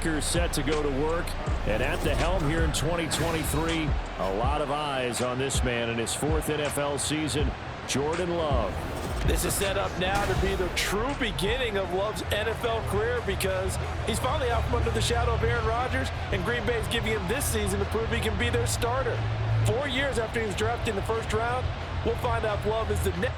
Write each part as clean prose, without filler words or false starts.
Packers set to go to work. And at the helm here in 2023, a lot of eyes on this man in his 4th NFL season, Jordan Love. This is set up now to be the true beginning of Love's NFL career because he's finally out from under the shadow of Aaron Rodgers, and Green Bay is giving him this season to prove he can be their starter. 4 years after he was drafted in the first round, we'll find out if Love is the next.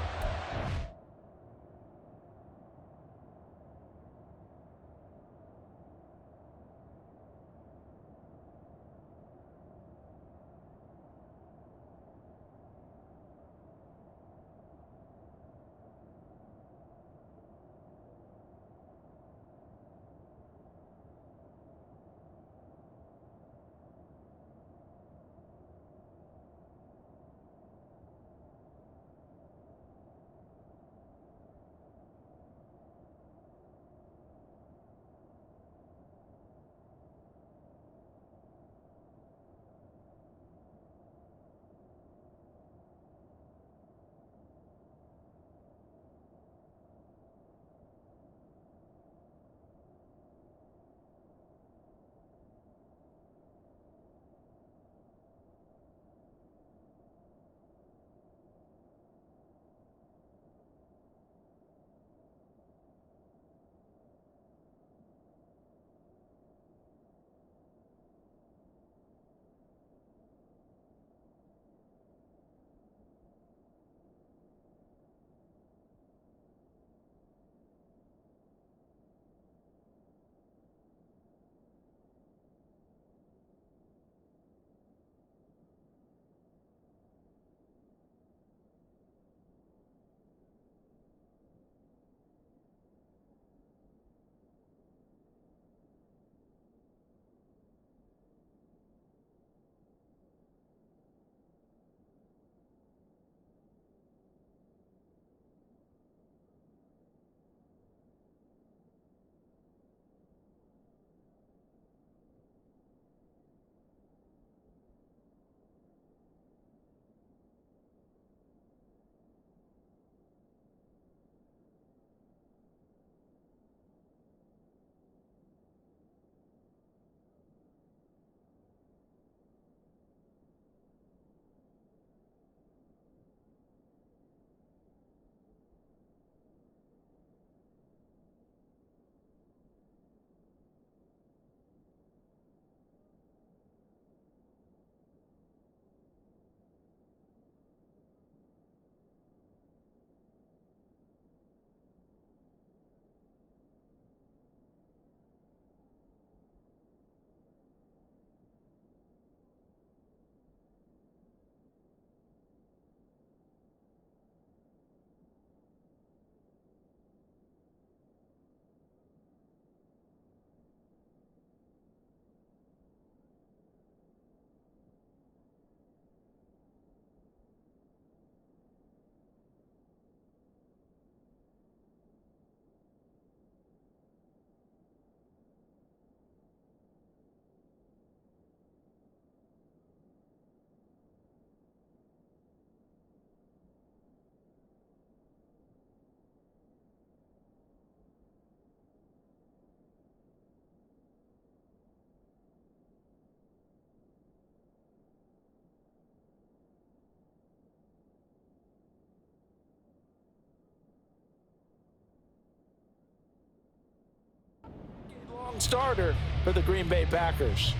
Starter for the Green Bay Packers.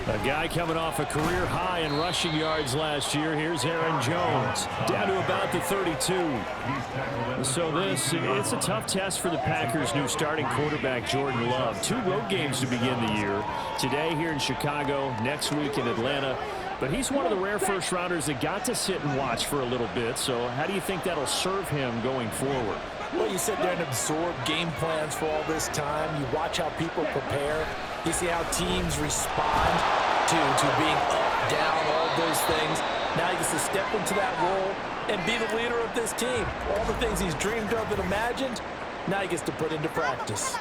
A guy coming off a career high in rushing yards last year. Here's Aaron Jones, down to about the 32. So it's a tough test for the Packers' new starting quarterback, Jordan Love. 2 road games to begin the year. Today here in Chicago, next week in Atlanta. But he's one of the rare first-rounders that got to sit and watch for a little bit. So how do you think that'll serve him going forward? Well, you sit there and absorb game plans for all this time. You watch how people prepare. You see how teams respond. to being up, down, all those things. Now he gets to step into that role and be the leader of this team. All the things he's dreamed of and imagined, now he gets to put into practice.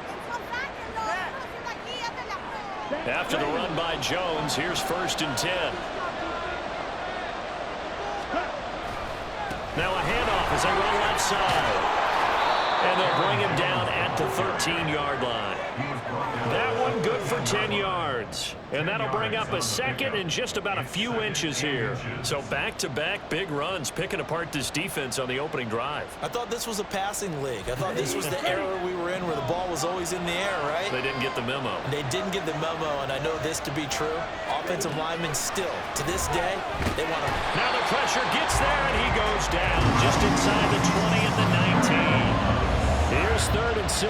After the run by Jones, here's 1st and 10. Now a handoff as they run left side. And they'll bring him down at the 13-yard line. That one good for 10 yards. And that'll bring up a second and just about a few inches here. So back-to-back big runs picking apart this defense on the opening drive. I thought this was a passing league. I thought this was the era we were in where the ball was always in the air, right? They didn't get the memo. They didn't get the memo, and I know this to be true. Offensive linemen still, to this day, they want to... Now the pressure gets there, and he goes down just inside the 20 at the 19. Here's 3rd and 6.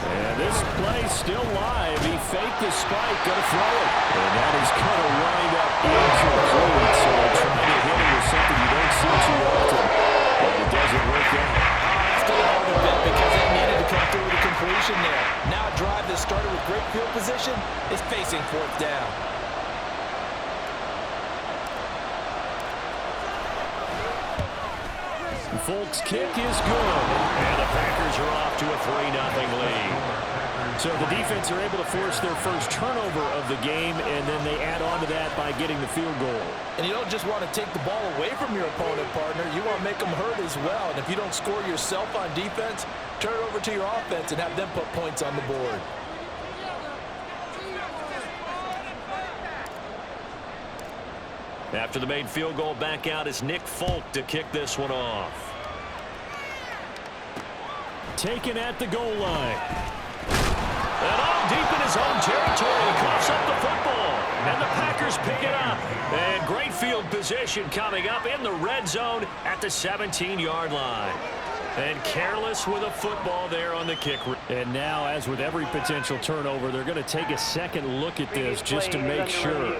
And this play's still live. He faked the spike, gonna throw it. And that is going to wind up incomplete. So they're trying to hit him with something you don't see too often. But it doesn't work out. Still a little bit because it needed to come through with a completion there. Now a drive that started with great field position is facing 4th down. Folk's kick is good, and the Packers are off to a 3-0 lead. So the defense are able to force their first turnover of the game, and then they add on to that by getting the field goal. And you don't just want to take the ball away from your opponent, partner. You want to make them hurt as well. And if you don't score yourself on defense, turn it over to your offense and have them put points on the board. After the made field goal, back out is Nick Folk to kick this one off. Taken at the goal line. And all deep in his own territory, he coughs up the football. And the Packers pick it up. And great field position coming up in the red zone at the 17-yard line. And careless with a football there on the kick. And now, as with every potential turnover, they're going to take a second look at this just to make sure.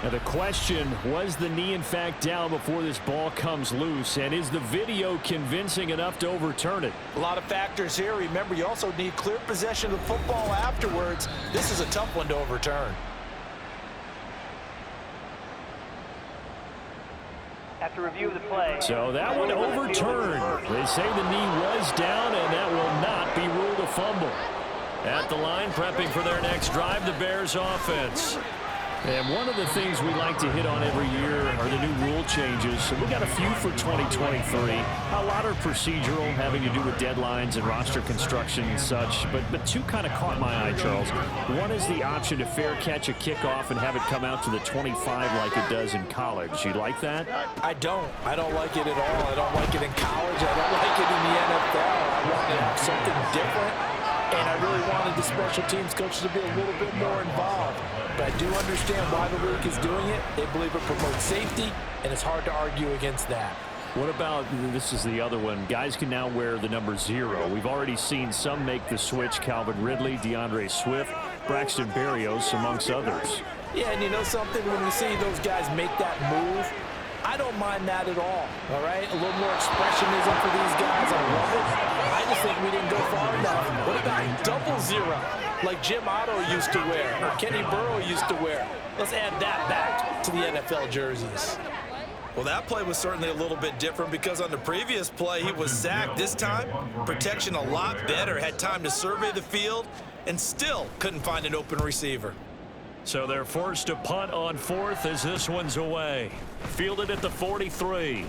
Now the question, was the knee in fact down before this ball comes loose? And is the video convincing enough to overturn it? A lot of factors here. Remember, you also need clear possession of the football afterwards. This is a tough one to overturn. After review of the play. So that one overturned. They say the knee was down, and that will not be ruled a fumble. At the line, prepping for their next drive, the Bears offense. And one of the things we like to hit on every year are the new rule changes. So we got a few for 2023. A lot are procedural, having to do with deadlines and roster construction and such. But two kind of caught my eye, Charles. One is the option to fair catch a kickoff and have it come out to the 25 like it does in college. You like that? I don't. I don't like it at all. I don't like it in college. I don't like it in the NFL. I want to have something different. And I really wanted the special teams coaches to be a little bit more involved. But I do understand why the league is doing it. They believe it promotes safety, and it's hard to argue against that. What about, this is the other one, guys can now wear the number 0. We've already seen some make the switch, Calvin Ridley, DeAndre Swift, Braxton Berrios, amongst others. Yeah, and you know something? When we see those guys make that move, I don't mind that at all right? A little more expressionism for these guys. I love it. I just think we didn't go far enough. What about double 0, like Jim Otto used to wear or Kenny Burrow used to wear? Let's add that back to the NFL jerseys. Well, that play was certainly a little bit different because on the previous play, he was sacked. This time, protection a lot better, had time to survey the field, and still couldn't find an open receiver. So they're forced to punt on 4th as this one's away. Fielded at the 43.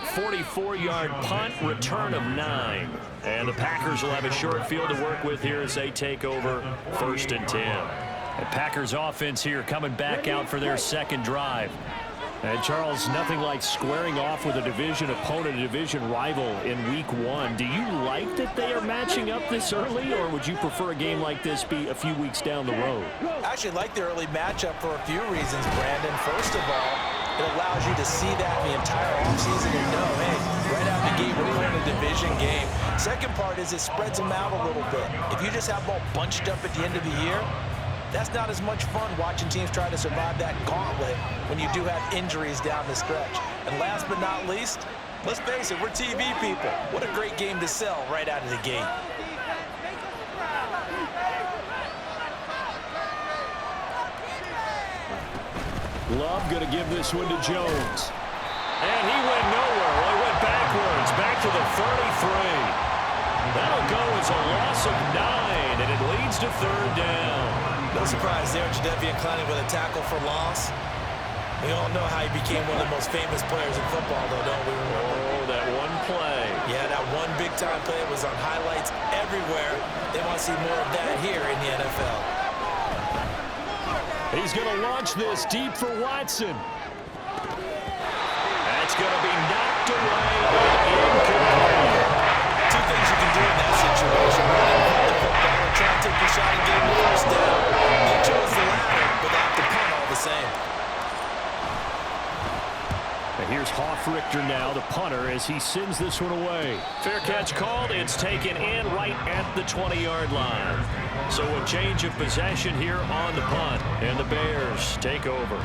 44-yard punt, return of 9. And the Packers will have a short field to work with here as they take over 1st and 10. The Packers offense here coming back out for their second drive. And Charles, nothing like squaring off with a division opponent, a division rival in week 1. Do you like that they are matching up this early, or would you prefer a game like this be a few weeks down the road? I actually like the early matchup for a few reasons, Brandon. First of all, it allows you to see that the entire offseason and know, hey, right out the gate, we're playing a division game. Second part is it spreads them out a little bit. If you just have them all bunched up at the end of the year, that's not as much fun watching teams try to survive that gauntlet when you do have injuries down the stretch. And last but not least, Let's face it, we're TV people. What a great game to sell right out of the gate. Love going to give this one to Jones. And he went nowhere. Well, he went backwards, back to the 33. That'll go as a loss of 9, and it leads to third down. No surprise there, Jadeveon Clowney with a tackle for loss. We all know how he became one of the most famous players in football, though, don't we? Oh, that one play. Yeah, that one big-time play was on highlights everywhere. They want to see more of that here in the NFL. He's going to launch this deep for Watson. That's going to be knocked away and incomplete. Two things you can do in that situation. Run the football and try and take your shot and get him the first down. They chose the latter, but they have to punt all the same. And here's Hoff-Richter now, the punter, as he sends this one away. Fair catch called. It's taken in right at the 20-yard line. So a change of possession here on the punt, and the Bears take over.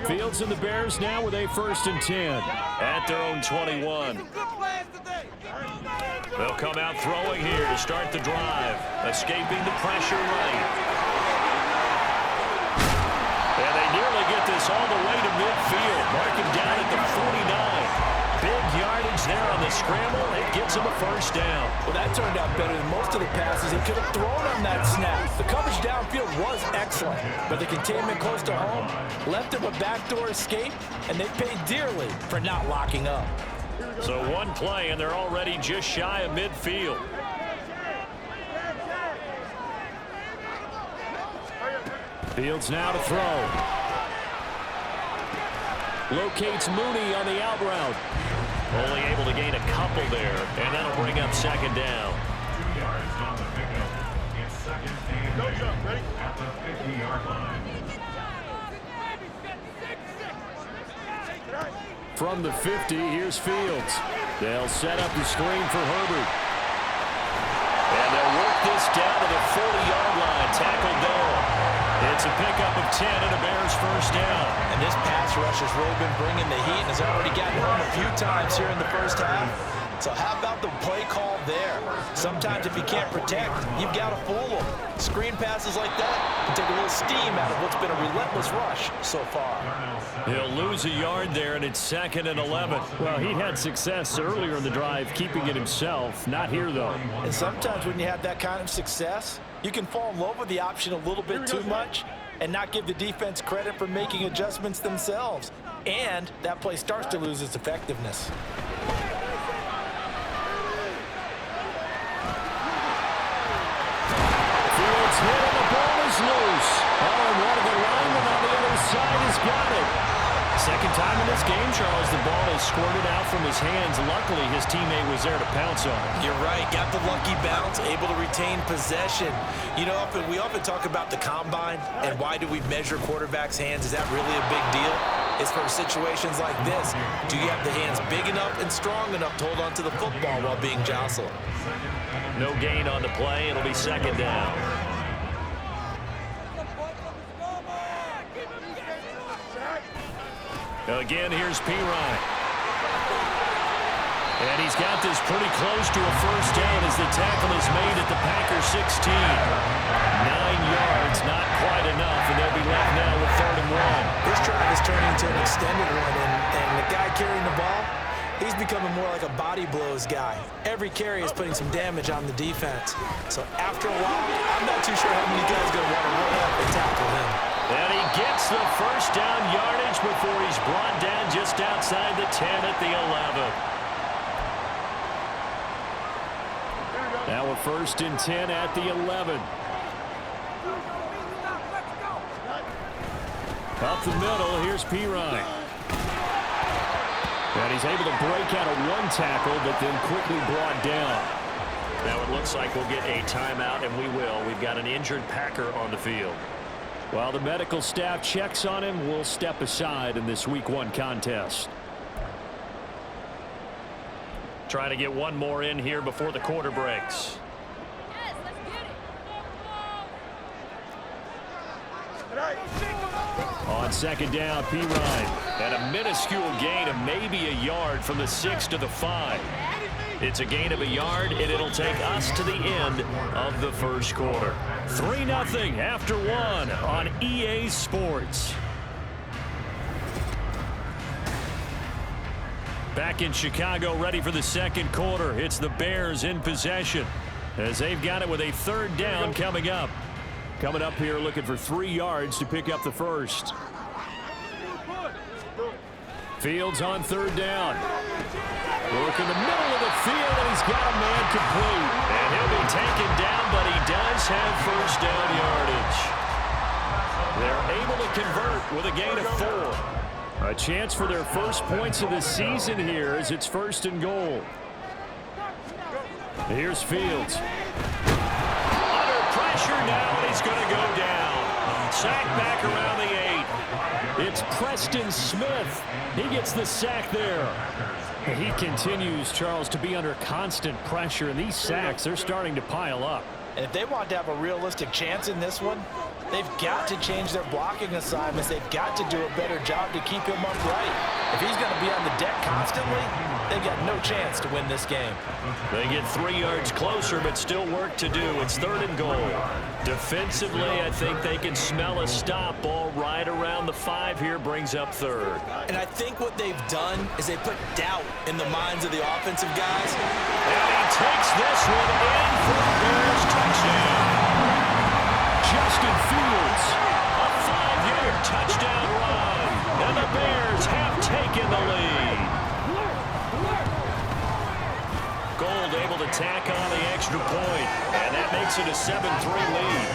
Fields and the Bears now with a 1st and 10 at their own 21. They'll come out throwing here to start the drive, escaping the pressure right. And they nearly get this all the way to midfield, marking down at the 49. Big yardage there on the scramble. It gets him a first down. Well, that turned out better than most of the passes he could have thrown on that snap. The coverage downfield was excellent, but the containment close to home left him a backdoor escape, and they paid dearly for not locking up. So one play, and they're already just shy of midfield. Fields now to throw. Locates Mooney on the out route. Only able to gain a couple there, and that'll bring up 2nd down. Go, jump, ready? At the 50-yard line. From the 50, here's Fields. They'll set up the screen for Herbert. And they'll work this down to the 40-yard line. Tackled there. It's a pickup of 10 and a Bears first down. And this pass rush has really been bringing the heat and has already gotten home a few times here in the first half. So how about the play call there? Sometimes if you can't protect, you've got to fool them. Screen passes like that can take a little steam out of what's been a relentless rush so far. He'll lose a yard there, and it's 2nd and 11. Well, he had success earlier in the drive keeping it himself. Not here, though. And sometimes when you have that kind of success, you can fall in love with the option a little bit too much and not give the defense credit for making adjustments themselves. And that play starts to lose its effectiveness. Fields hit and the ball is loose. Oh, and one of the linemen on the other side has got it. Second time in this game, Charles, the ball is squirted out from his hands. Luckily, his teammate was there to pounce on it. You're right. Got the lucky bounce, able to retain possession. You know, we often talk about the combine and why do we measure quarterbacks' hands. Is that really a big deal? It's for situations like this. Do you have the hands big enough and strong enough to hold on to the football while being jostled? No gain on the play. It'll be 2nd down. Again, here's Pirine. And he's got this pretty close to a first down as the tackle is made at the Packers 16. 9 yards, not quite enough, and they'll be left now with 3rd and 1. This drive is turning into an extended one, and the guy carrying the ball, he's becoming more like a body blows guy. Every carry is putting some damage on the defense. So after a while, I'm not too sure how many guys are going to want to run up and tackle him. And he gets the first down yardage before he's brought down just outside the 10 at the 11. Now a 1st and 10 at the 11. Up the middle, here's Pirine. And he's able to break out of one tackle, but then quickly brought down. Now it looks like we'll get a timeout, and we will. We've got an injured Packer on the field. While the medical staff checks on him, we'll step aside in this Week 1 contest. Trying to get one more in here before the quarter breaks. Yes, let's get it. On second down, Pirine. And a minuscule gain of maybe a yard from the 6 to the 5. It's a gain of a yard, and it'll take us to the end of the first quarter. 3-0 after 1 on EA Sports. Back in Chicago, ready for the second quarter. It's the Bears in possession as they've got it with a third down coming up. Coming up here looking for 3 yards to pick up the first. Fields on third down. Work in the middle of the field, and he's got a man complete. And he'll be taken down, but he does have first down yardage. They're able to convert with a gain of 4. A chance for their first points of the season here as it's 1st and goal. Here's Fields. Under pressure now, and he's going to go down. Sacked back around the 8. It's Preston Smith. He gets the sack there. He continues, Charles, to be under constant pressure, and these sacks, they're starting to pile up. And if they want to have a realistic chance in this one, they've got to change their blocking assignments. They've got to do a better job to keep him upright. If he's going to be on the deck constantly, they've got no chance to win this game. They get 3 yards closer, but still work to do. It's 3rd and goal. Defensively, I think they can smell a stop. Ball right around the 5 here, brings up 3rd. And I think what they've done is they put doubt in the minds of the offensive guys. And he takes this one in for the Bears touchdown. Justin Fields, a 5-yard touchdown run. And the Bears have taken the lead. Gold able to tack on the extra point, and that makes it a 7-3 lead.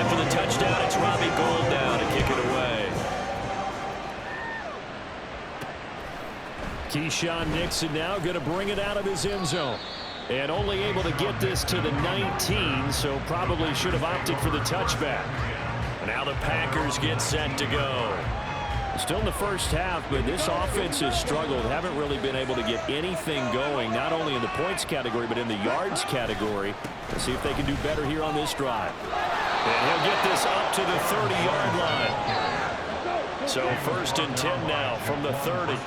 After the touchdown, it's Robbie Gould now to kick it away. Keyshawn Nixon now going to bring it out of his end zone. And only able to get this to the 19, so probably should have opted for the touchback. Now the Packers get set to go. Still in the first half, but this offense has struggled. Haven't really been able to get anything going, not only in the points category, but in the yards category. Let's see if they can do better here on this drive. And he'll get this up to the 30-yard line. So 1st and 10 now from the 30.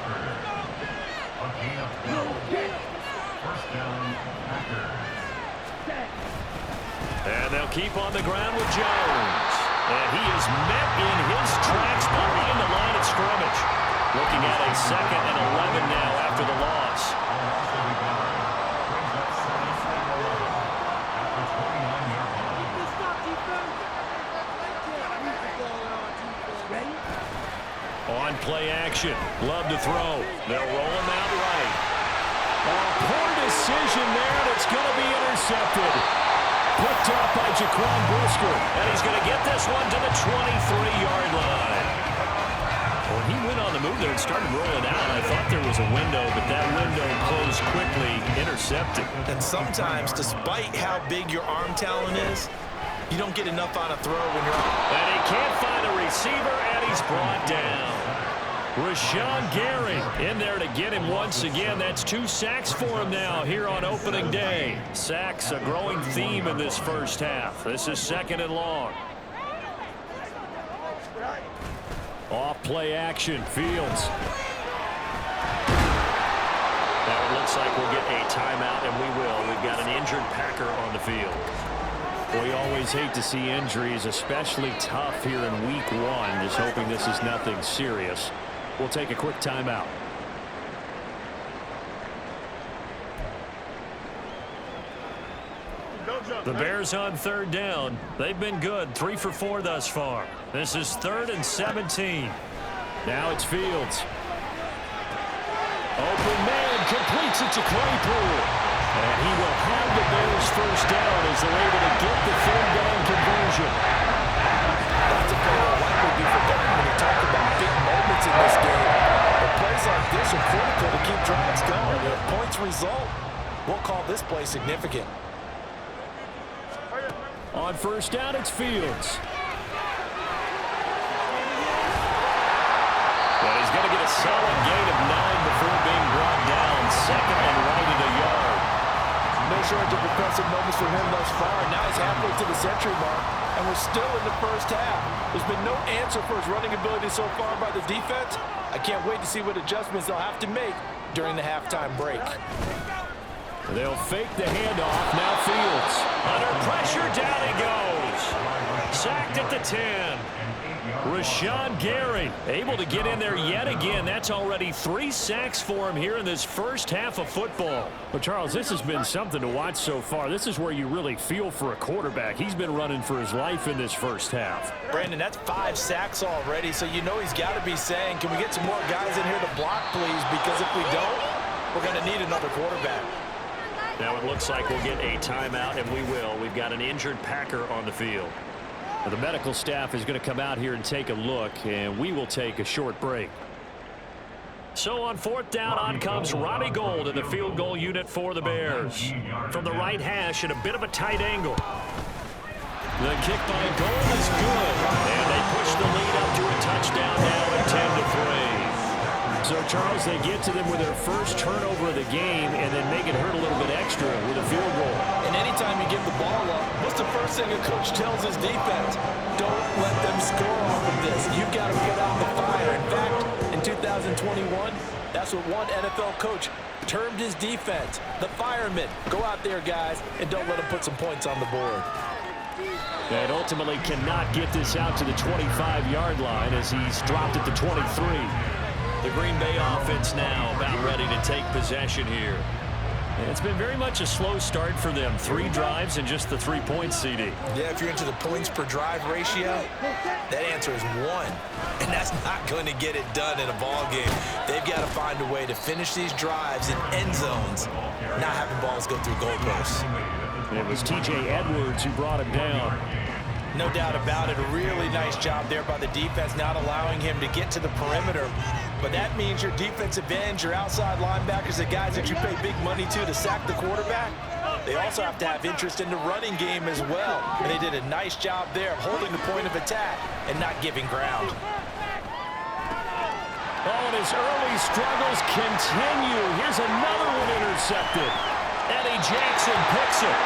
And they'll keep on the ground with Jones. And he is met in his tracks behind the line of scrimmage. Looking at a 2nd and 11 now after the loss. On play action. Love to throw. They'll roll him out right. A poor decision there, and it's going to be intercepted. Picked up by Jaquan Brisker. And he's going to get this one to the 23-yard line. Well, he went on the move there and started rolling out. I thought there was a window, but that window closed quickly, intercepted. And sometimes, despite how big your arm talent is, you don't get enough on a throw when you're up. And he can't find a receiver, and he's brought down. Rashawn Gary in there to get him once again. That's 2 sacks for him now here on opening day. Sacks, a growing theme in this first half. This is 2nd and long. Off play action, Fields. Now it looks like we'll get a timeout, and we will. We've got an injured Packer on the field. We always hate to see injuries, especially tough here in week 1. Just hoping this is nothing serious. We'll take a quick timeout. The Bears on 3rd down. They've been good, 3 for 4 thus far. This is 3rd and 17. Now it's Fields. Open man, completes it to Claypool. And he will have the Bears first down as they're able to get the 3rd down conversion. That's a play that will likely be forgotten when you talk about big moments in this game. But plays like this are critical to keep drives going. If points result, we'll call this play significant. On 1st down, it's Fields. And he's going to get a solid gain of 9 before being brought down. 2nd and right at a yard. No shortage of impressive moments for him thus far. Now he's halfway to the century mark, and we're still in the first half. There's been no answer for his running ability so far by the defense. I can't wait to see what adjustments they'll have to make during the halftime break. They'll fake the handoff. Now Fields. Under pressure, down he goes. Sacked at the 10. Rashawn Gary able to get in there yet again. That's already 3 sacks for him here in this first half of football. But, Charles, this has been something to watch so far. This is where you really feel for a quarterback. He's been running for his life in this first half. Brandon, that's 5 sacks already, so you know he's got to be saying, can we get some more guys in here to block, please? Because if we don't, we're going to need another quarterback. Now it looks like we'll get a timeout, and we will. We've got an injured Packer on the field. Now, the medical staff is going to come out here and take a look, and we will take a short break. So on 4th down, on comes Robbie Gould in the field goal unit for the Bears. From the right hash at a bit of a tight angle. The kick by Gould is good, and they push the lead up to a touchdown now at 10-3. So, Charles, they get to them with their first turnover of the game and then make it hurt a little bit extra with a field goal. And anytime you give the ball up, what's the first thing a coach tells his defense? Don't let them score off of this. You've got to put out the fire. In fact, in 2021, that's what one NFL coach termed his defense. The firemen. Go out there, guys, and don't let them put some points on the board. And ultimately cannot get this out to the 25-yard line as he's dropped at the 23. The Green Bay offense now about ready to take possession here. And it's been very much a slow start for them. 3 drives and just the 3 points, CD. Yeah, if you're into the points per drive ratio, that answer is 1. And that's not going to get it done in a ball game. They've got to find a way to finish these drives in end zones, not having balls go through goalposts. And it was T.J. Edwards who brought him down. No doubt about it. A really nice job there by the defense, not allowing him to get to the perimeter. But that means your defensive ends, your outside linebackers, the guys that you pay big money to sack the quarterback, they also have to have interest in the running game as well. And they did a nice job there of holding the point of attack and not giving ground. Oh, and his early struggles continue. Here's another one intercepted. Eddie Jackson picks it.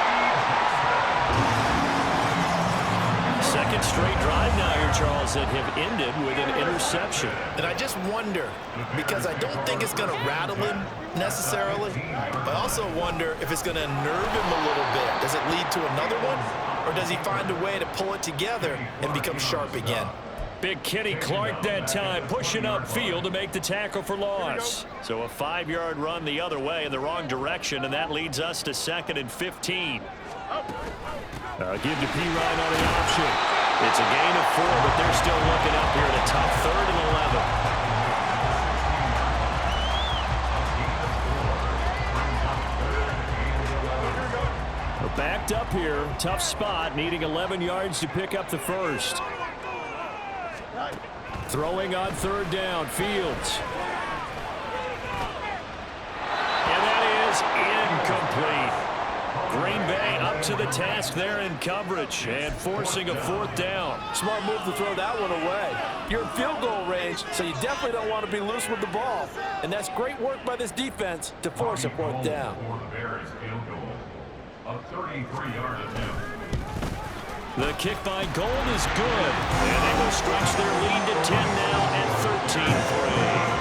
Second straight drive now here, Charles, that have ended with an interception. And I just wonder, because I don't think it's going to rattle him necessarily, but I also wonder if it's going to unnerve him a little bit. Does it lead to another one, or does he find a way to pull it together and become sharp again? Big Kenny Clark that time pushing upfield to make the tackle for loss. So a 5-yard run the other way in the wrong direction, and that leads us to 2nd and 15. Give to P. Ryan on the option. It's a gain of 4, but they're still looking up here at a tough 3rd and 11. We're backed up here. Tough spot, needing 11 yards to pick up the first. Throwing on 3rd down, Fields. And that is incomplete. Green Bay up to the task there in coverage and forcing a 4th down. Smart move to throw that one away. You're in field goal range, so you definitely don't want to be loose with the ball. And that's great work by this defense to force a 4th down. The kick by Gould is good. And they will stretch their lead to 10 now at 13-3.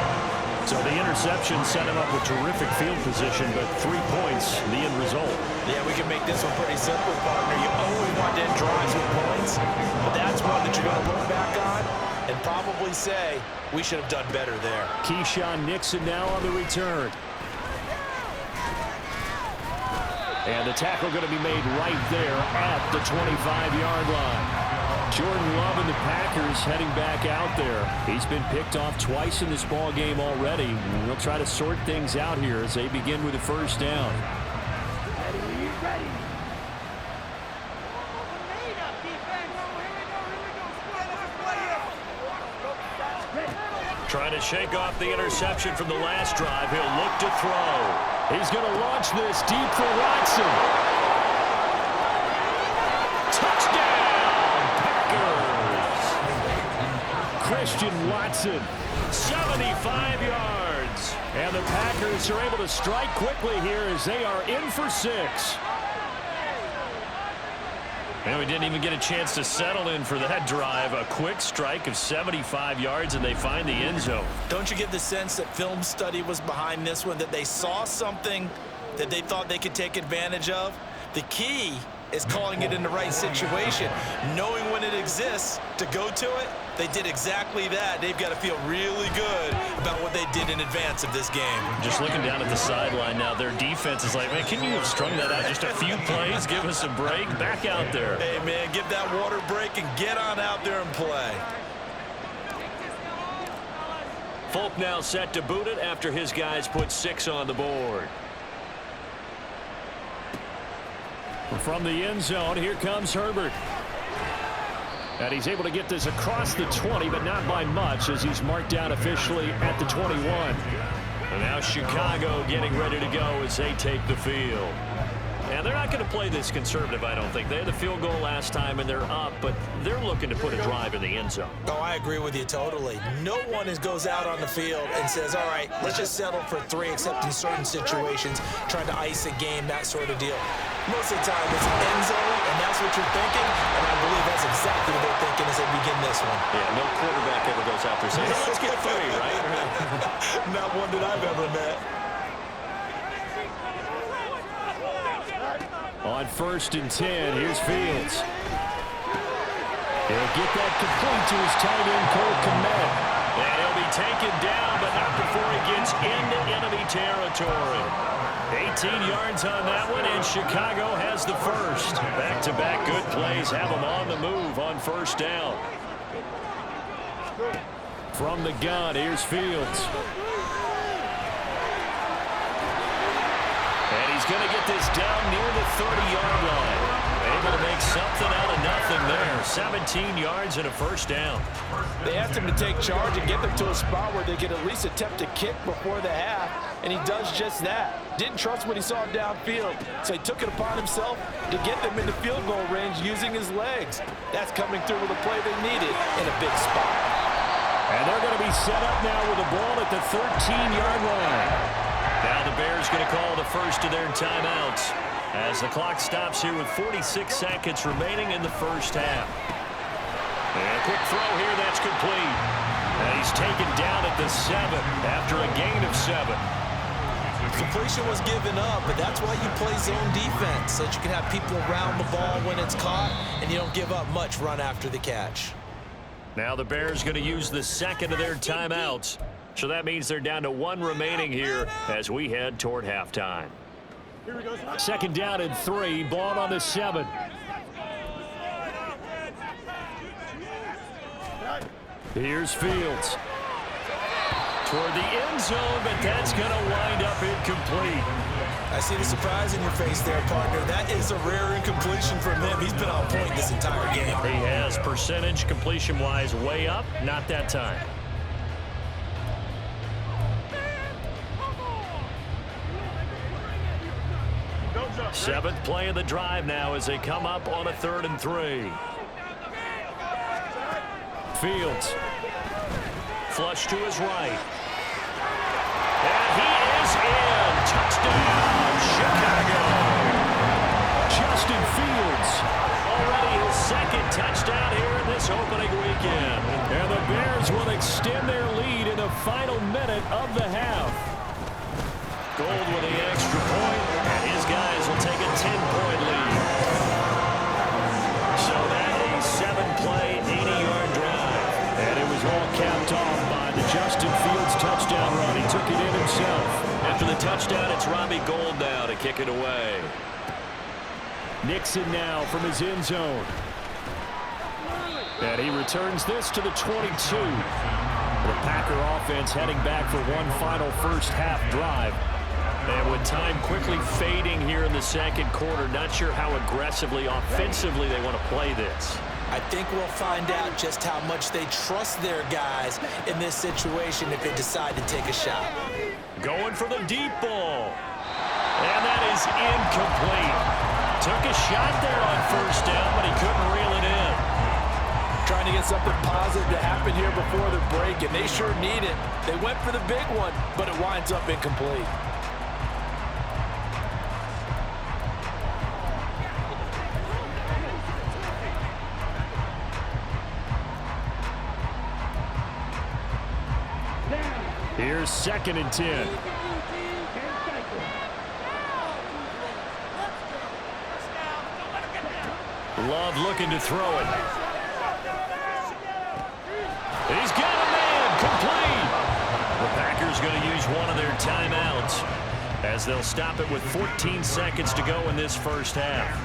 So the interception set him up with terrific field position, but 3 points, the end result. Yeah, we can make this one pretty simple, partner. You always want to end drives with points, but that's one that you're going to look back on and probably say, we should have done better there. Keyshawn Nixon now on the return. And the tackle going to be made right there at the 25-yard line. Jordan Love and the Packers heading back out there. He's been picked off twice in this ball game already. They'll try to sort things out here as they begin with the 1st down. Trying to shake off the interception from the last drive. He'll look to throw. He's going to launch this deep for Watson. Touchdown, Packers. Christian Watson, 75 yards. And the Packers are able to strike quickly here as they are in for 6. And we didn't even get a chance to settle in for that drive. A quick strike of 75 yards, and they find the end zone. Don't you get the sense that film study was behind this one, that they saw something that they thought they could take advantage of? The key is calling it in the right situation, knowing when it exists to go to it. They did exactly that. They've got to feel really good about what they did in advance of this game. Just looking down at the sideline now, their defense is like, man, can you have strung that out just a few plays? Give us a break. Back out there. Hey, man, give that water break and get on out there and play. Folk now set to boot it after his guys put 6 on the board. From the end zone, here comes Herbert. And he's able to get this across the 20, but not by much, as he's marked down officially at the 21. And now Chicago getting ready to go as they take the field. And they're not going to play this conservative, I don't think. They had the field goal last time, and they're up, but they're looking to put a drive in the end zone. Oh, I agree with you totally. No one goes out on the field and says, all right, let's just settle for 3, except in certain situations, trying to ice a game, that sort of deal. Most of the time, it's end zone, and that's what you're thinking, and I believe that's exactly what they're thinking as they begin this one. Yeah, no quarterback ever goes out there saying, hey, let's get 3, right? Not one that I've ever met. On 1st and 10, here's Fields. He'll get that complete to his tight end, Cole Kmet. And he'll be taken down, but not before he gets into enemy territory. 18 yards on that one, and Chicago has the first. Back-to-back good plays have them on the move on 1st down. From the gun, here's Fields. And he's going to get this down near the 30-yard line. Able to make something out of nothing there. 17 yards and a 1st down. They asked him to take charge and get them to a spot where they could at least attempt to kick before the half, and he does just that. Didn't trust what he saw downfield, so he took it upon himself to get them into field goal range using his legs. That's coming through with a play they needed in a big spot. And they're going to be set up now with the ball at the 13-yard line. Now the Bears going to call the first of their timeouts as the clock stops here with 46 seconds remaining in the 1st half. And a quick throw here, that's complete. And he's taken down at the 7 after a gain of 7. Completion was given up, but that's why you play zone defense, so that you can have people around the ball when it's caught, and you don't give up much run after the catch. Now the Bears going to use the second of their timeouts. So that means they're down to 1 remaining here as we head toward halftime. 2nd down and 3, ball on the 7. Here's Fields. Toward the end zone, but that's going to wind up incomplete. I see the surprise in your face there, partner. That is a rare incompletion from him. He's been on point this entire game. He has, percentage completion-wise way up, not that time. 7th play of the drive now as they come up on a 3rd and 3. Fields. Flush to his right. And he is in. Touchdown, Chicago. Justin Fields. Already his 2nd touchdown here in this opening weekend. And the Bears will extend their lead in the final minute of the half. Gold with the extra point, and his guys will take a 10-point lead. So that a 7-play, 80-yard drive. And it was all capped off by the Justin Fields touchdown run. He took it in himself. After the touchdown, it's Robbie Gould now to kick it away. Nixon now from his end zone. And he returns this to the 22. The Packer offense heading back for one final first half drive. And with time quickly fading here in the 2nd quarter, not sure how aggressively, offensively they want to play this. I think we'll find out just how much they trust their guys in this situation if they decide to take a shot. Going for the deep ball. And that is incomplete. Took a shot there on 1st down, but he couldn't reel it in. Trying to get something positive to happen here before the break, and they sure need it. They went for the big one, but it winds up incomplete. Here's 2nd and 10. Love looking to throw it. He's got a man, complete. The Packers going to use one of their timeouts as they'll stop it with 14 seconds to go in this first half.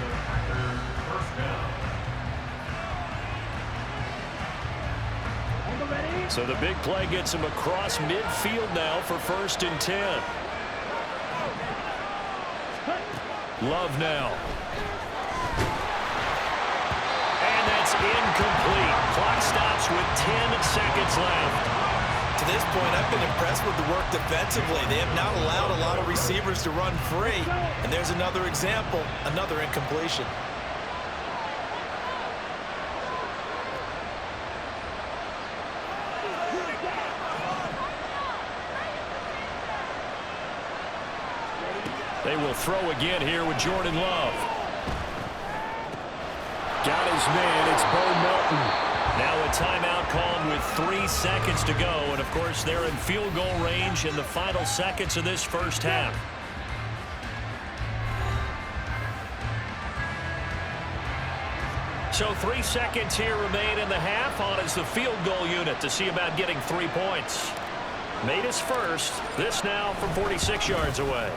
So the big play gets him across midfield now for 1st and 10. Love now. And that's incomplete. Clock stops with 10 seconds left. To this point, I've been impressed with the work defensively. They have not allowed a lot of receivers to run free. And there's another example, another incompletion. They will throw again here with Jordan Love. Got his man. It's Bo Melton. Now a timeout called with 3 seconds to go. And, of course, they're in field goal range in the final seconds of this first half. So 3 seconds here remain in the half. On is the field goal unit to see about getting 3 points. Made his first. This now from 46 yards away.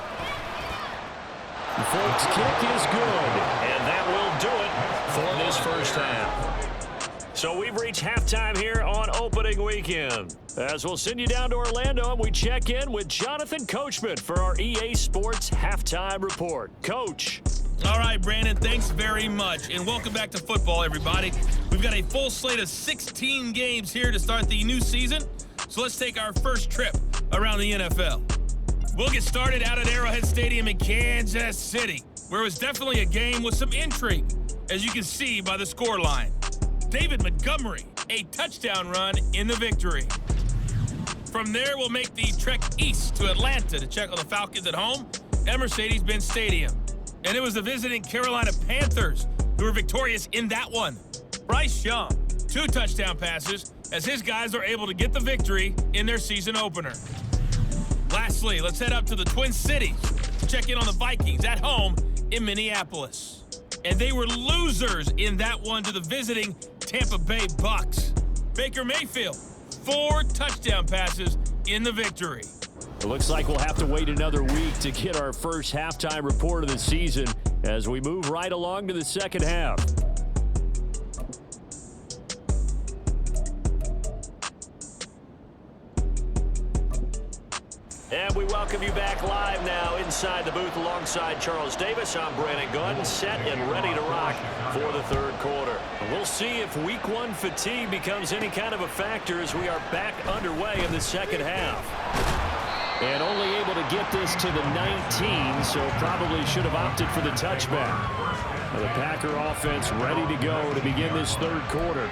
The Folks kick is good, and that will do it for this first half. So we've reached halftime here on opening weekend. As we'll send you down to Orlando, and we check in with Jonathan Coachman for our EA Sports Halftime Report. Coach. All right, Brandon, thanks very much. And welcome back to football, everybody. We've got a full slate of 16 games here to start the new season. So let's take our first trip around the NFL. We'll get started out at Arrowhead Stadium in Kansas City, where it was definitely a game with some intrigue, as you can see by the scoreline. David Montgomery, a touchdown run in the victory. From there, we'll make the trek east to Atlanta to check on the Falcons at home at Mercedes-Benz Stadium. And it was the visiting Carolina Panthers who were victorious in that one. Bryce Young, 2 touchdown passes, as his guys are able to get the victory in their season opener. Lastly, let's head up to the Twin Cities to check in on the Vikings at home in Minneapolis. And they were losers in that one to the visiting Tampa Bay Bucks. Baker Mayfield, 4 touchdown passes in the victory. It looks like we'll have to wait another week to get our first halftime report of the season as we move right along to the second half. And we welcome you back live now inside the booth alongside Charles Davis. I'm Brandon Gunn, set and ready to rock for the third quarter. We'll see if week 1 fatigue becomes any kind of a factor as we are back underway in the second half. And only able to get this to the 19, so probably should have opted for the touchback. The Packer offense ready to go to begin this third quarter.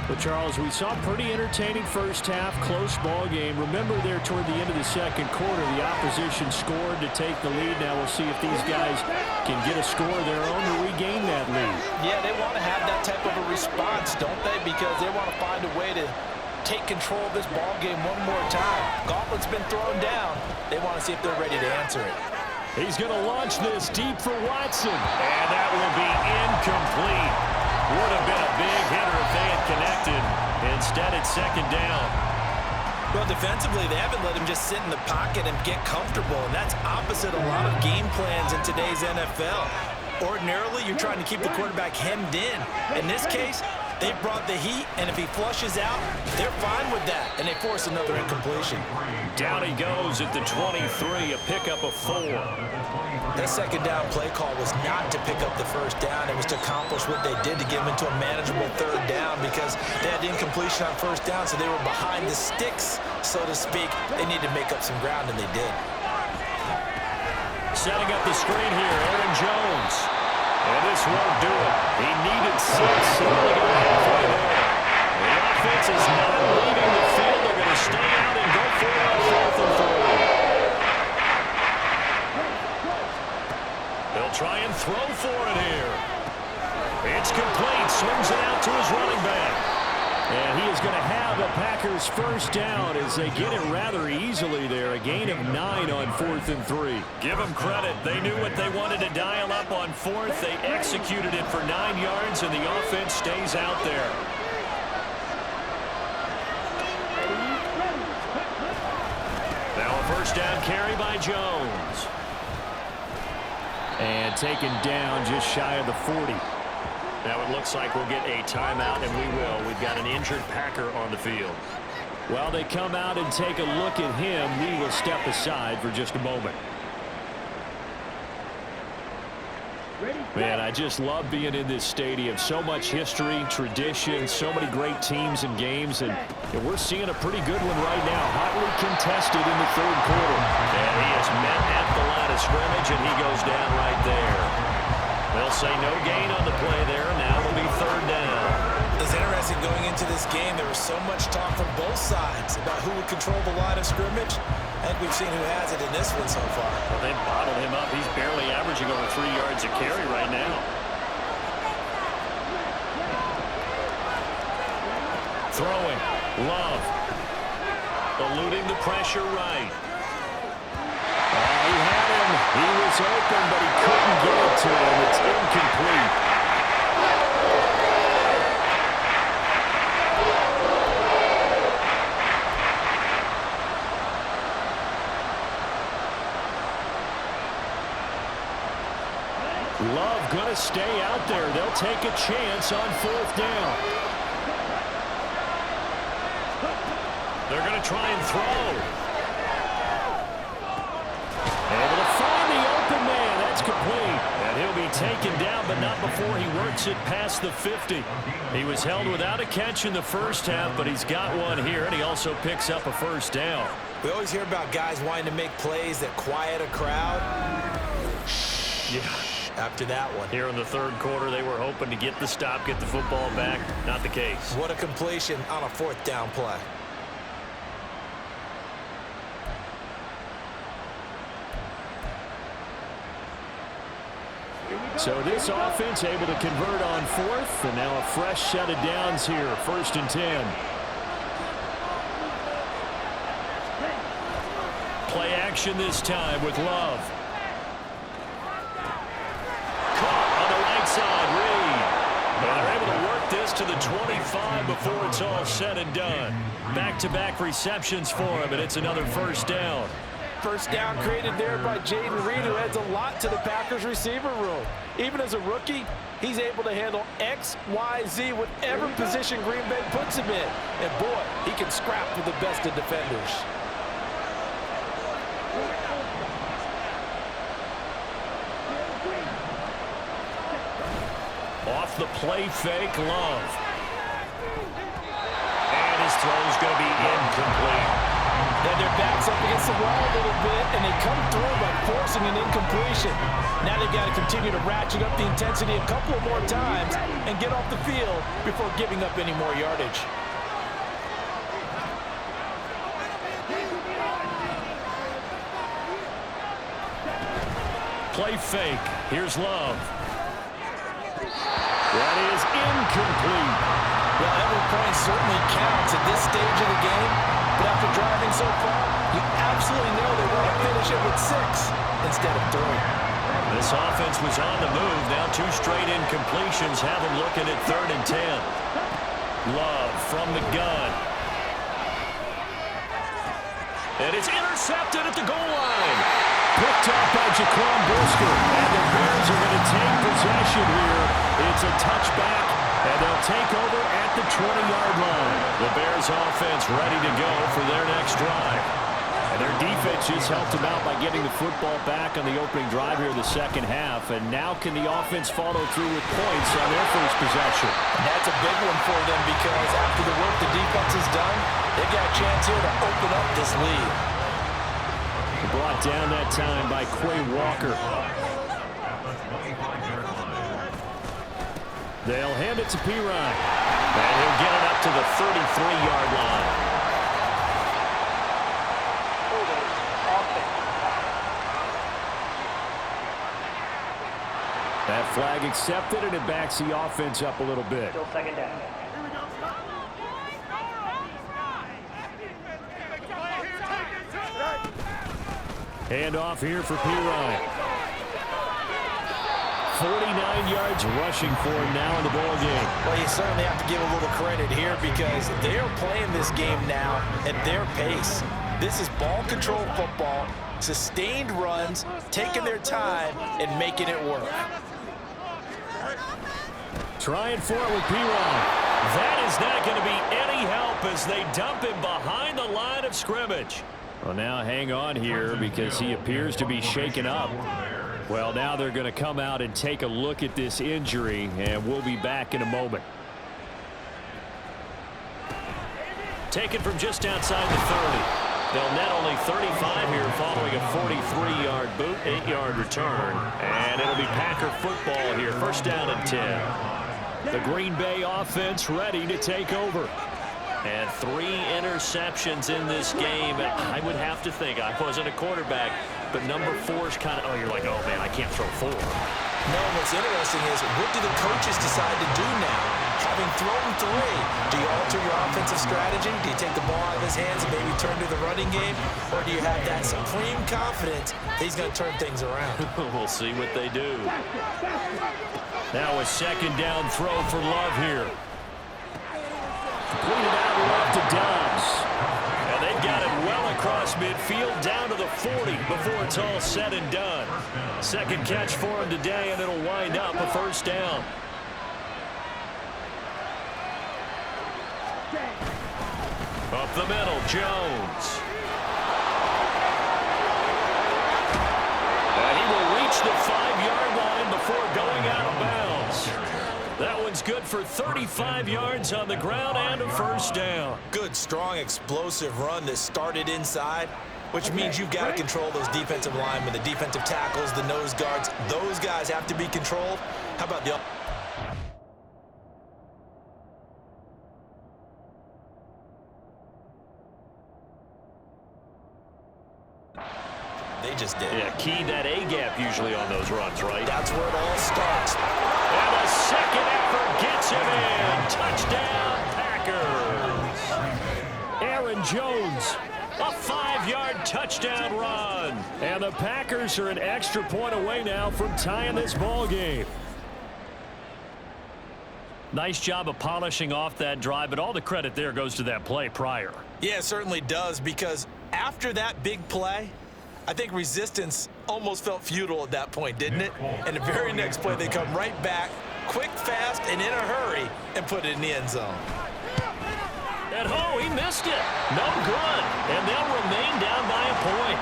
But, Charles, we saw a pretty entertaining first half, close ball game. Remember there toward the end of the second quarter, the opposition scored to take the lead. Now we'll see if these guys can get a score of their own to regain that lead. Yeah, they want to have that type of a response, don't they? Because they want to find a way to take control of this ball game one more time. Gauntlet's been thrown down. They want to see if they're ready to answer it. He's going to launch this deep for Watson. And that will be incomplete. Would have been a big hitter if they had connected. Instead, it's second down. Well, defensively, they haven't let him just sit in the pocket and get comfortable, and that's opposite a lot of game plans in today's NFL. Ordinarily, you're trying to keep the quarterback hemmed in. In this case, they brought the heat, and if he flushes out, they're fine with that, and they force another incompletion. Down he goes at the 23, a pickup of 4. That second down play call was not to pick up the first down. It was to accomplish what they did to get them into a manageable third down because they had incompletion on first down, so they were behind the sticks, so to speak. They needed to make up some ground, and they did. Setting up the screen here, Aaron Jones. And this won't do it. He needed 6, so only got halfway there. The offense is not leaving the field. They're going to stay out and go for it on 4th and 3. They'll try and throw for it here. It's complete. Swings it out to his running back. And he is going to have a Packers first down as they get it rather easily there. A gain of 9 on 4th and 3. Give them credit. They knew what they wanted to dial up on 4th. They executed it for 9 yards, and the offense stays out there. Now a first down carry by Jones. And taken down just shy of the 40. Now it looks like we'll get a timeout, and we will. We've got an injured Packer on the field. While they come out and take a look at him, we will step aside for just a moment. Man, I just love being in this stadium. So much history, tradition, so many great teams and games, and we're seeing a pretty good one right now. Hotly contested in the 3rd quarter. And he is met at the line of scrimmage, and he goes down right there. They'll say no gain on the play there. Now it'll be 3rd down. It's interesting going into this game. There was so much talk from both sides about who would control the line of scrimmage. I think we've seen who has it in this one so far. Well, they bottled him up. He's barely averaging over 3 yards a carry right now. Throwing. Love. Eluding the pressure right. He had him. He was open, but he couldn't get it to him. It's incomplete. Love going to stay out there. They'll take a chance on 4th down. They're going to try and throw. Able to find the open man. That's complete. And he'll be taken down, but not before he works it past the 50. He was held without a catch in the first half, but he's got one here, and he also picks up a first down. We always hear about guys wanting to make plays that quiet a crowd. Yeah. After that one. Here in the 3rd quarter, they were hoping to get the stop, get the football back. Not the case. What a completion on a 4th down play. So this offense able to convert on 4th, and now a fresh set of downs here, 1st and 10. Play action this time with Love. Caught on the right side, Reed. But they're able to work this to the 25 before it's all said and done. Back-to-back receptions for him, and it's another first down. First down created there by Jayden Reed, who adds a lot to the Packers receiver room. Even as a rookie, he's able to handle X, Y, Z, whatever position Green Bay puts him in. And boy, he can scrap with the best of defenders. Off the play fake, Love. And his throw's going to be incomplete. And their backs up against the wall a little bit, and they come through by forcing an incompletion. Now they've got to continue to ratchet up the intensity a couple more times and get off the field before giving up any more yardage. Play fake. Here's Love. That is incomplete. Well, every point certainly counts at this stage of the game, but after driving so far, you absolutely know they want to finish it with 6 instead of 3. This offense was on the move. Now 2 straight incompletions have them looking at 3rd and 10. Love from the gun. And it's intercepted at the goal line. Picked up by Jaquan Brisker. And the Bears are going to take possession here. It's a touchback, and they'll take over at the 20-yard line. The Bears offense ready to go for their next drive. And their defense just helped them out by getting the football back on the opening drive here in the second half. And now can the offense follow through with points on their first possession? That's a big one for them because after the work the defense has done, they've got a chance here to open up this lead. Brought down that time by Quay Walker. They'll hand it to Perine. And he'll get it up to the 33-yard line. That flag accepted, and it backs the offense up a little bit. Still second down. Hand off here for Perine. 49 yards rushing for him now in the ball game. Well, you certainly have to give a little credit here because they're playing this game now at their pace. This is ball control football, sustained runs, taking their time and making it work. Trying for it with Perine. That is not going to be any help as they dump him behind the line of scrimmage. Well, now hang on here because he appears to be shaken up. Well, now they're going to come out and take a look at this injury, and we'll be back in a moment. Taken from just outside the 30. They'll net only 35 here following a 43-yard boot, 8-yard return. And it'll be Packer football here, first down and 10. The Green Bay offense ready to take over. And 3 interceptions in this game. I would have to think, I wasn't a quarterback, but number 4 is kind of, oh, you're like, oh, man, I can't throw 4. No, what's interesting is what do the coaches decide to do now? Having thrown 3, do you alter your offensive strategy? Do you take the ball out of his hands and maybe turn to the running game? Or do you have that supreme confidence that he's going to turn things around? We'll see what they do. Now a second down throw for Love here. Completed out left to Dobbs. And they've got it well across midfield down to the 40 before it's all said and done. Second catch for him today, and it'll wind up a first down. Up the middle, Jones. And he will reach the 5-yard line before going out of bounds. That one's good for 35 yards on the ground and a first down. Good, strong, explosive run that started inside, which means you've got to control those defensive linemen, the defensive tackles, the nose guards. Those guys have to be controlled. How about the... They just did. Yeah, key that A-gap usually on those runs, right? That's where it all starts. And a second effort gets him in. Touchdown, Packers. Aaron Jones, a 5-yard touchdown run. And the Packers are an extra point away now from tying this ball game. Nice job of polishing off that drive, but all the credit there goes to that play prior. Yeah, it certainly does, because after that big play, I think resistance almost felt futile at that point, didn't it? And the very next play, they come right back, quick, fast, and in a hurry, and put it in the end zone. And oh, he missed it. No good. And they'll remain down by a point.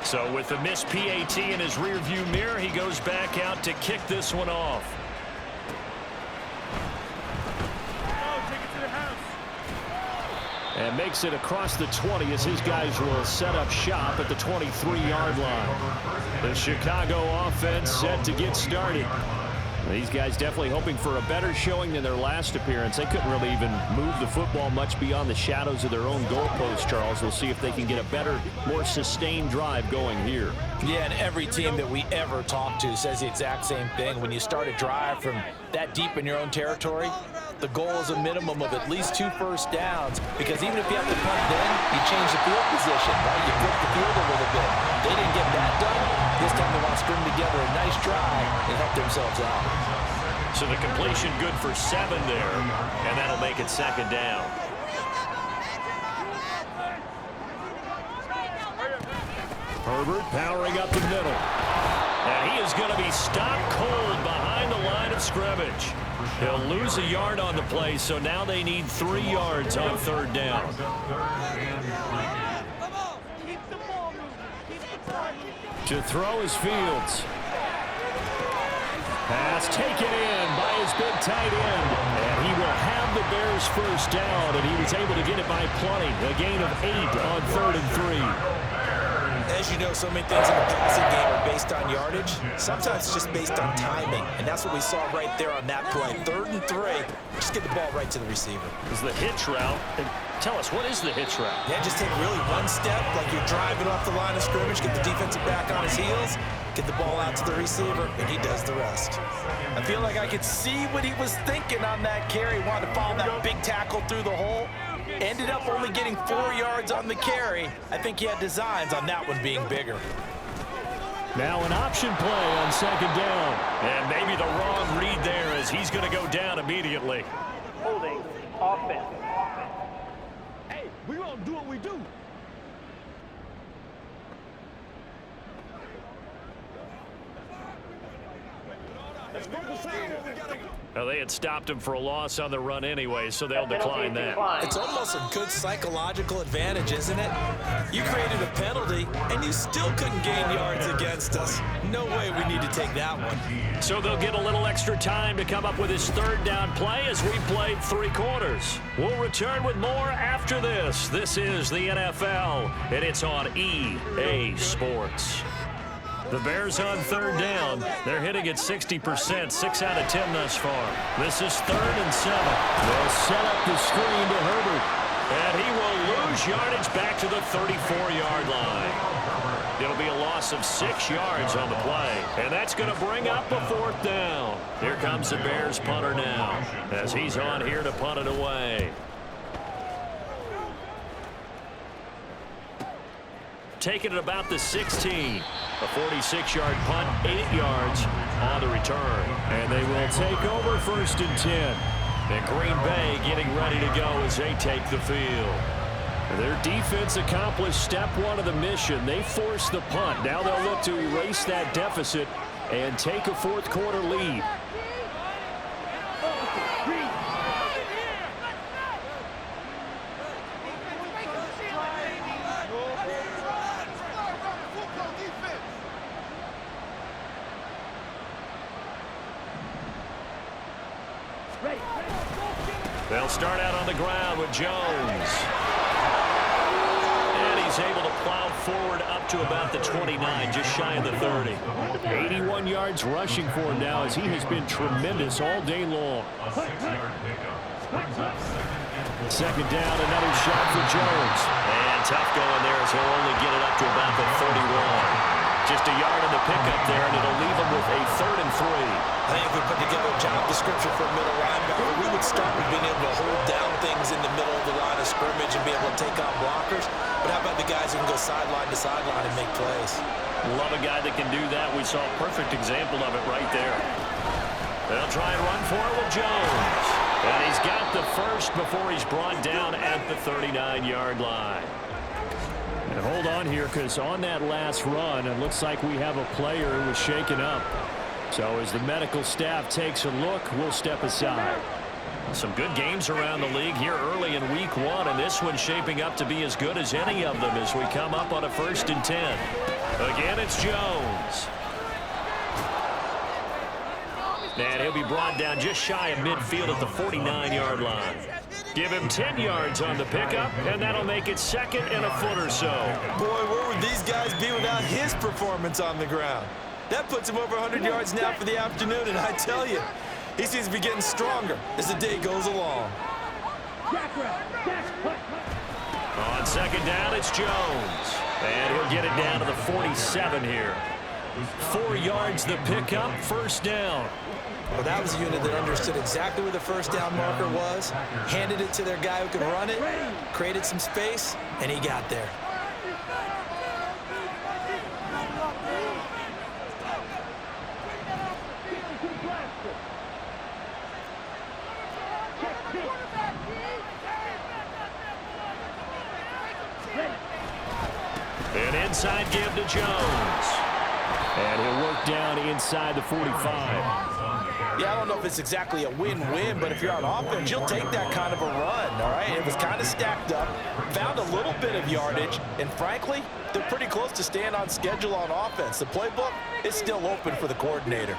So with the missed PAT in his rearview mirror, he goes back out to kick this one off. And makes it across the 20 as his guys will set up shop at the 23-yard line. The Chicago offense set to get started. These guys definitely hoping for a better showing than their last appearance. They couldn't really even move the football much beyond the shadows of their own goalpost, Charles. We'll see if they can get a better, more sustained drive going here. Yeah, and every team that we ever talk to says the exact same thing. When you start a drive from that deep in your own territory, the goal is a minimum of at least 2 first downs, because even if you have to punt then, you change the field position, right? You flip the field a little bit. They didn't get that done. This time they want to string together a nice drive and help themselves out. So the completion good for 7 there, and that'll make it second down. Herbert powering up the middle. And he is going to be stopped cold behind the line of scrimmage. He'll lose a yard on the play, so now they need 3 yards on third down. To throw is Fields. Pass taken in by his big tight end. And he will have the Bears first down, and he was able to get it by plenty. A gain of 8 on 3rd and 3. As you know, so many things in the passing game are based on yardage. Sometimes it's just based on timing, and that's what we saw right there on that play. 3rd and 3, just get the ball right to the receiver. This is the hitch route. And tell us, what is the hitch route? Yeah, just take really one step, like you're driving off the line of scrimmage, get the defensive back on his heels, get the ball out to the receiver, and he does the rest. I feel like I could see what he was thinking on that carry. Wanted to follow that big tackle through the hole. Ended up only getting 4 yards on the carry. I think he had designs on that one being bigger. Now an option play on 2nd down. And maybe the wrong read there as he's going to go down immediately. Holding offense. Hey, we gonna do what we do. Let's focus on what we gotta. Well, they had stopped him for a loss on the run anyway, so they'll decline that. It's almost a good psychological advantage, isn't it? You created a penalty, and you still couldn't gain yards against us. No way we need to take that one. So they'll get a little extra time to come up with his 3rd down play as we played 3 quarters. We'll return with more after this. This is the NFL, and it's on EA Sports. The Bears on 3rd down. They're hitting at 60%, 6 out of 10 thus far. This is 3rd and 7. They'll set up the screen to Herbert. And he will lose yardage back to the 34-yard line. It'll be a loss of 6 yards on the play. And that's going to bring up a 4th down. Here comes the Bears punter now as he's on here to punt it away. Taking it about the 16. A 46-yard punt, 8 yards on the return. And they will take over 1st and 10. And Green Bay getting ready to go as they take the field. Their defense accomplished step 1 of the mission. They forced the punt. Now they'll look to erase that deficit and take a 4th quarter lead. They'll start out on the ground with Jones. And he's able to plow forward up to about the 29, just shy of the 30. 81 yards rushing for him now as he has been tremendous all day long. 2nd down, another shot for Jones. And tough going there as he'll only get it up to about the 31. Just a yard in the pickup there, and it'll leave him with a 3rd and 3. I think if we put together a job description for a middle linebacker, we would start with being able to hold down things in the middle of the line of scrimmage and be able to take on blockers. But how about the guys who can go sideline to sideline and make plays? Love a guy that can do that. We saw a perfect example of it right there. They'll try and run for it with Jones. And he's got the 1st before he's brought down at the 39-yard line. And hold on here, because on that last run, it looks like we have a player who was shaken up. So as the medical staff takes a look, we'll step aside. Some good games around the league here early in week 1, and this one's shaping up to be as good as any of them as we come up on a 1st and 10. Again, it's Jones. And he'll be brought down just shy of midfield at the 49-yard line. Give him 10 yards on the pickup, and that'll make it 2nd and a foot or so. Boy, where would these guys be without his performance on the ground? That puts him over 100 yards now for the afternoon, and I tell you, he seems to be getting stronger as the day goes along. On 2nd down, it's Jones. And he'll get it down to the 47 here. 4 yards the pickup, 1st down. Well, that was a unit that understood exactly where the 1st down marker was, handed it to their guy who could run it, created some space, and he got there. An inside give to Jones. And he'll work down inside the 45. Yeah, I don't know if it's exactly a win-win, but if you're on offense, you'll take that kind of a run, all right? It was kind of stacked up, found a little bit of yardage, and frankly, they're pretty close to staying on schedule on offense. The playbook is still open for the coordinator.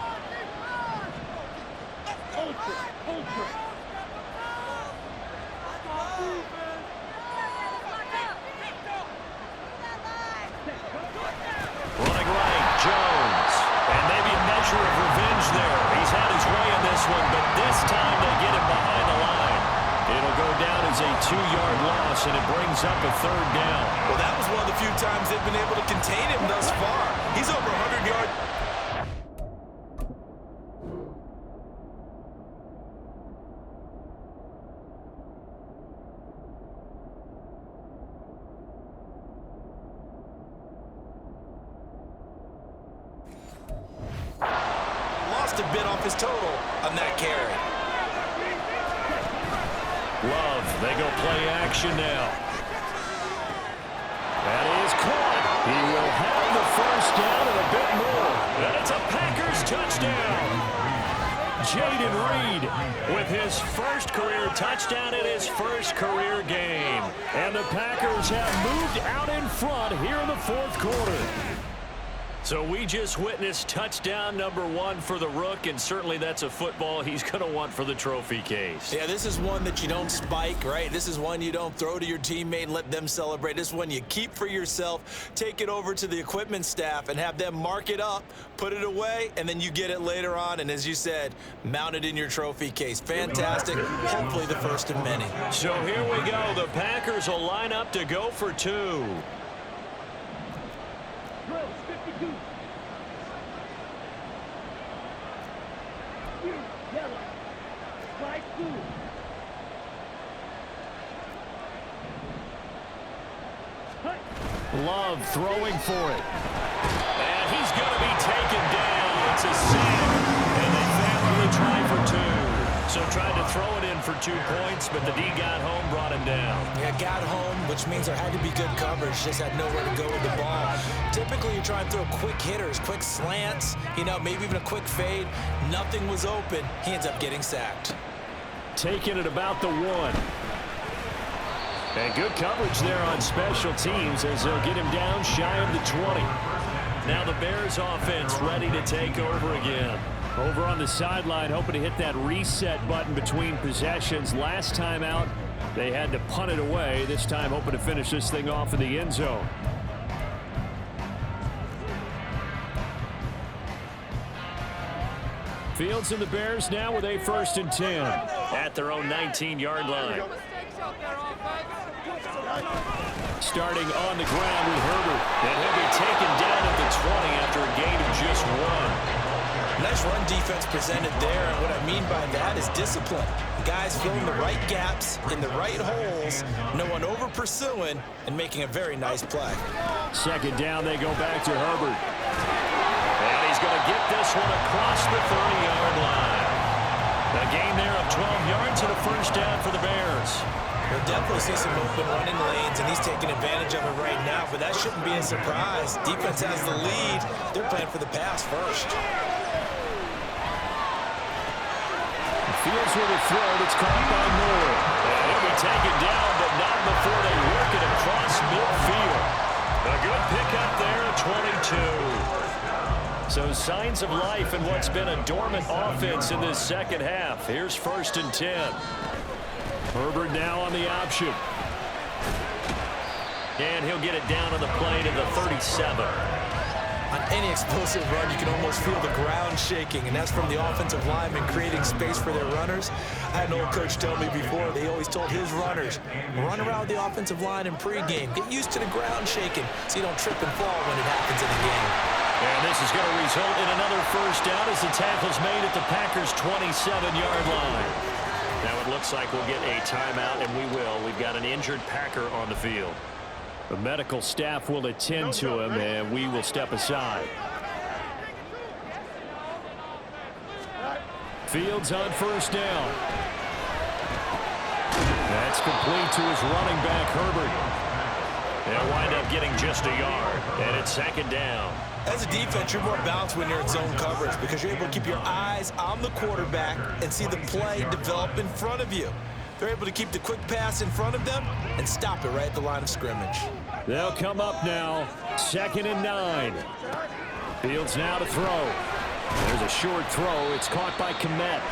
loss, and it brings up a third down. Well, that was one of the few times they've been able to contain him thus far. He's over 100 yards. Lost a bit off his total on that carry. Love, they go play action now. That is caught. He will have the first down and a bit more. And it's a Packers touchdown. Jayden Reed with his first career touchdown in his first career game. And the Packers have moved out in front here in the fourth quarter. So we just witnessed touchdown number 1 for the Rook, and certainly that's a football he's going to want for the trophy case. Yeah, this is one that you don't spike, right? This is one you don't throw to your teammate and let them celebrate. This is one you keep for yourself, take it over to the equipment staff and have them mark it up, put it away, and then you get it later on. And as you said, mount it in your trophy case. Fantastic. Hopefully the first of many. So here we go. The Packers will line up to go for 2. Love throwing for it. And he's going to be taken down. It's a sack. And they failed to try for 2. So tried to throw it in for 2 points, but the D got home, brought him down. Yeah, got home, which means there had to be good coverage. Just had nowhere to go with the ball. Typically, you try and throw quick hitters, quick slants, you know, maybe even a quick fade. Nothing was open. He ends up getting sacked. Taking it about the 1. And good coverage there on special teams as they'll get him down shy of the 20. Now the Bears offense ready to take over again. Over on the sideline, hoping to hit that reset button between possessions. Last time out, they had to punt it away. This time hoping to finish this thing off in the end zone. Fields and the Bears now with a 1st and 10 at their own 19-yard line. Starting on the ground with Herbert, and he'll be taken down at the 20 after a gain of just 1. Nice run defense presented there, and what I mean by that is discipline. Guys filling the right gaps in the right holes, no one over pursuing, and making a very nice play. 2nd down, they go back to Herbert. And he's going to get this one across the 30-yard line. A gain there of 12 yards and a first down for the Bears. We'll definitely see some open running lanes, and he's taking advantage of it right now, but that shouldn't be a surprise. Defense has the lead. They're playing for the pass first. Fields with a throw that's caught by Moore. And he'll be taken down, but not before they work it across midfield. A good pickup there at 22. So signs of life in what's been a dormant offense in this second half. Here's 1st and 10. Herbert now on the option. And he'll get it down on the play to the 37. On any explosive run, you can almost feel the ground shaking, and that's from the offensive linemen creating space for their runners. I had an old coach tell me before, they always told his runners, run around the offensive line in pregame. Get used to the ground shaking so you don't trip and fall when it happens in the game. And this is going to result in another first down as the tackle's made at the Packers' 27-yard line. Now it looks like we'll get a timeout, and we will. We've got an injured Packer on the field. The medical staff will attend to him, and we will step aside. Fields on 1st down. That's complete to his running back, Herbert. They'll wind up getting just a yard, and it's 2nd down. As a defense, you're more balanced when you're in zone coverage because you're able to keep your eyes on the quarterback and see the play develop in front of you. They're able to keep the quick pass in front of them and stop it right at the line of scrimmage. They'll come up now, 2nd and 9. Fields now to throw. There's a short throw. It's caught by Kmet.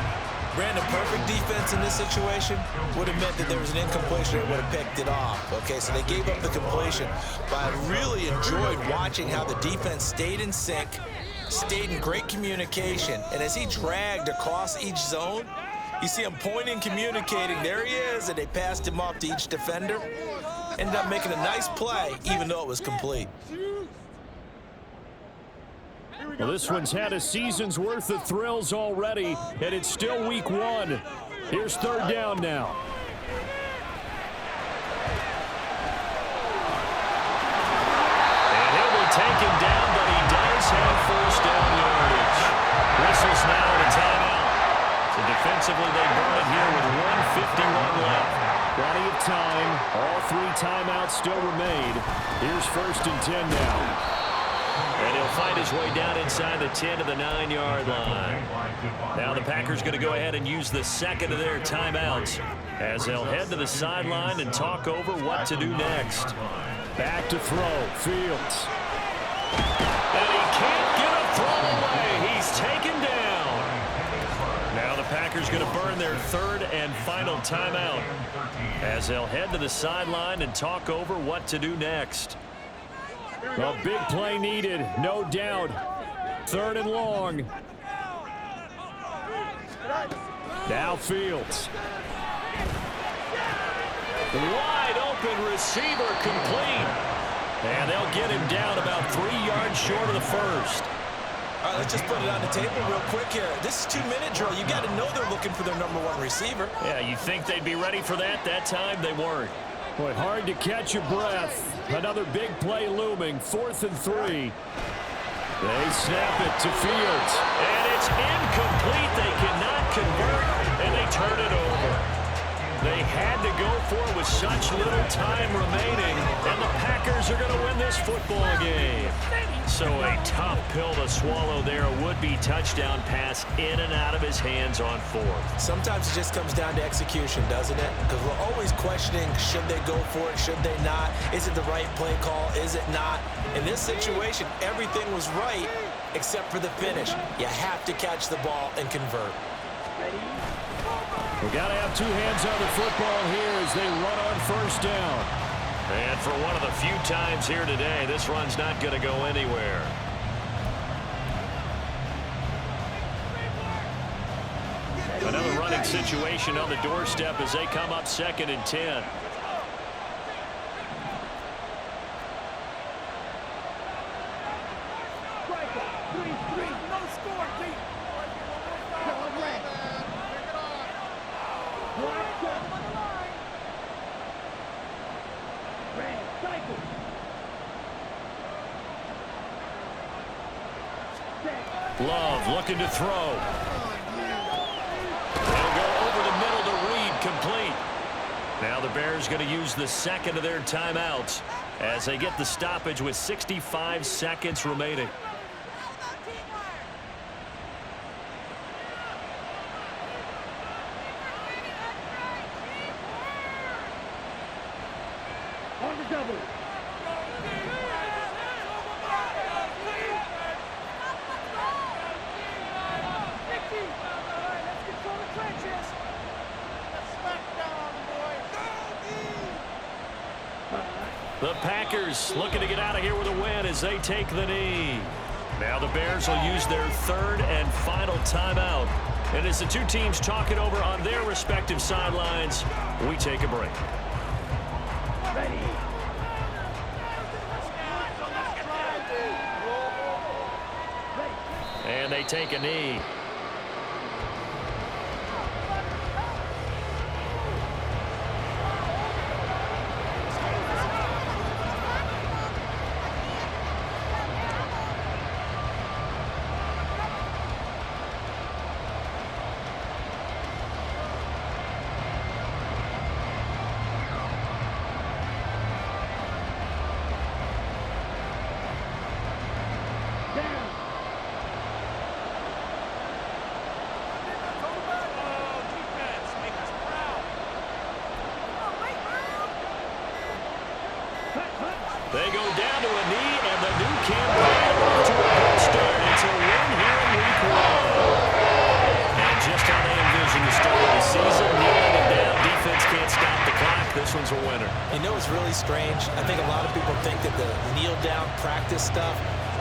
Brandon, perfect defense in this situation would have meant that there was an incompletion and would have picked it off. Okay, so they gave up the completion, but I really enjoyed watching how the defense stayed in sync, stayed in great communication, and as he dragged across each zone, You see him pointing, communicating. There he is, and they passed him off to each defender. Ended up making a nice play, even though it was complete. Well, this one's had a season's worth of thrills already, and it's still week 1. Here's 3rd down now. And he'll be taken down, but he does have first down yardage. Whistles now at a timeout. So defensively, they burn it here with 1:51 left. Plenty of time. All 3 timeouts still remain. Here's 1st and 10 now. And he'll find his way down inside the 10 to the 9-yard line. Now the Packers going to go ahead and use the second of their timeouts as they'll head to the sideline and talk over what to do next. Back to throw. Fields. And he can't get a throw away. He's taken down. Now the Packers going to burn their 3rd and final timeout as they'll head to the sideline and talk over what to do next. A big play needed, no doubt. 3rd and long. Now Fields. Wide open receiver complete. And they'll get him down about 3 yards short of the first. All right, let's just put it on the table real quick here. This is 2-minute drill. You got to know they're looking for their #1 receiver. Yeah, you think they'd be ready for that? That time they weren't. Boy, hard to catch your breath. Another big play looming. 4th and 3. They snap it to Fields. And it's incomplete. They cannot convert, and they turn it over. They had to go for it with such little time remaining, and the Packers are going to win this football game. So a tough pill to swallow there. A would-be touchdown pass in and out of his hands on 4th. Sometimes it just comes down to execution, doesn't it? Because we're always questioning, should they go for it, should they not? Is it the right play call, is it not? In this situation, everything was right except for the finish. You have to catch the ball and convert. We got to have 2 hands on the football here as they run on 1st down. And for one of the few times here today, this run's not going to go anywhere. Another running situation on the doorstep as they come up 2nd and 10. Love looking to throw. They'll go over the middle to Reed, complete. Now the Bears going to use the 2nd of their timeouts as they get the stoppage with 65 seconds remaining. On the double. The Packers looking to get out of here with a win as they take the knee. Now the Bears will use their 3rd and final timeout. And as the 2 teams talk it over on their respective sidelines, we take a break. Ready. And they take a knee. They go down to a knee, and the new campaign off to a good start. It's a win here in week 1. And just how they envision the start of the season, kneeling it down, defense can't stop the clock. This one's a winner. You know what's really strange? I think a lot of people think that the kneel-down practice stuff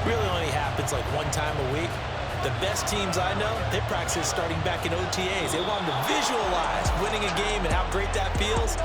really only happens like 1 time a week. The best teams I know, they practice starting back in OTAs. They want them to visualize winning a game and how great that feels.